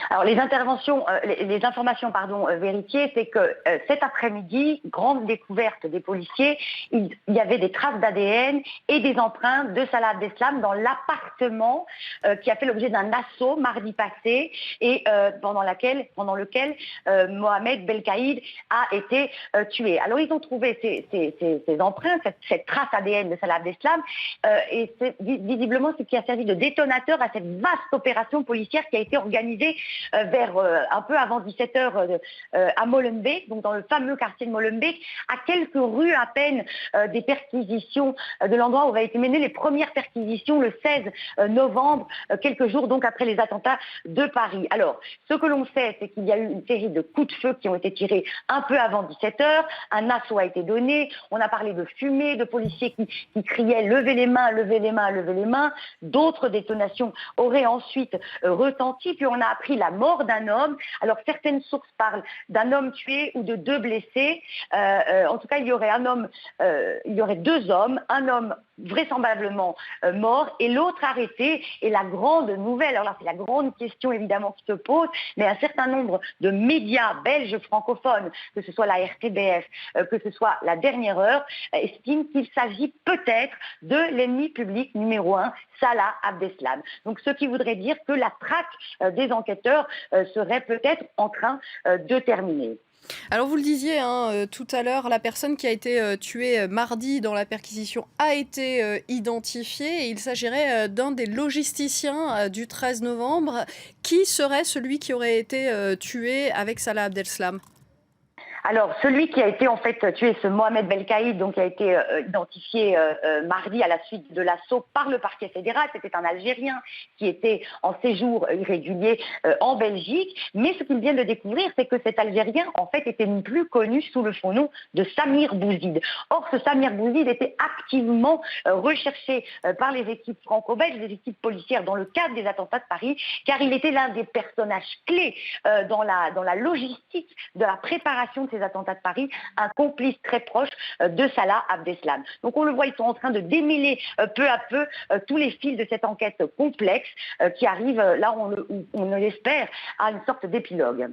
Alors les interventions, les informations vérifiées, c'est que cet après-midi, grande découverte des policiers, il y avait des traces d'ADN et des empreintes de Salah Abdeslam dans l'appartement qui a fait l'objet d'un assaut mardi passé et pendant lequel Mohamed Belkaïd a été tué. Alors ils ont trouvé ces empreintes, cette trace ADN de Salah Abdeslam et c'est visiblement ce qui a servi de détonateur à cette vaste opération policière qui a été organisée vers un peu avant 17h à Molenbeek, donc dans le fameux quartier de Molenbeek, à quelques rues à peine des perquisitions de l'endroit où avaient été menées les premières perquisitions le 16 novembre, quelques jours donc après les attentats de Paris. Alors, ce que l'on sait, c'est qu'il y a eu une série de coups de feu qui ont été tirés un peu avant 17h, un assaut a été donné, on a parlé de fumée, de policiers qui criaient « levez les mains, levez les mains, levez les mains », d'autres détonations auraient ensuite retenti, puis on a appris la mort d'un homme. Alors certaines sources parlent d'un homme tué ou de deux blessés. En tout cas, il y aurait deux hommes, un homme vraisemblablement mort et l'autre arrêté. Et la grande nouvelle, alors là c'est la grande question évidemment qui se pose, mais un certain nombre de médias belges francophones, que ce soit la RTBF, que ce soit la Dernière Heure, estiment qu'il s'agit peut-être de l'ennemi public numéro 1, Salah Abdeslam. Donc ce qui voudrait dire que la traque des enquêteurs serait peut-être en train de terminer. Alors vous le disiez tout à l'heure, la personne qui a été tuée mardi dans la perquisition a été identifiée et il s'agirait d'un des logisticiens du 13 novembre. Qui serait celui qui aurait été tué avec Salah Abdeslam? Alors, celui qui a été en fait tué, ce Mohamed Belkaïd, donc qui a été identifié mardi à la suite de l'assaut par le parquet fédéral, c'était un Algérien qui était en séjour irrégulier en Belgique. Mais ce qu'ils viennent de découvrir, c'est que cet Algérien, en fait, était plus connu sous le faux nom de Samir Bouzid. Or, ce Samir Bouzid était activement recherché par les équipes franco-belges, les équipes policières dans le cadre des attentats de Paris, car il était l'un des personnages clés dans la logistique de la préparation de ces attentats de Paris, un complice très proche de Salah Abdeslam. Donc on le voit, ils sont en train de démêler peu à peu tous les fils de cette enquête complexe qui arrive, là on l'espère, à une sorte d'épilogue.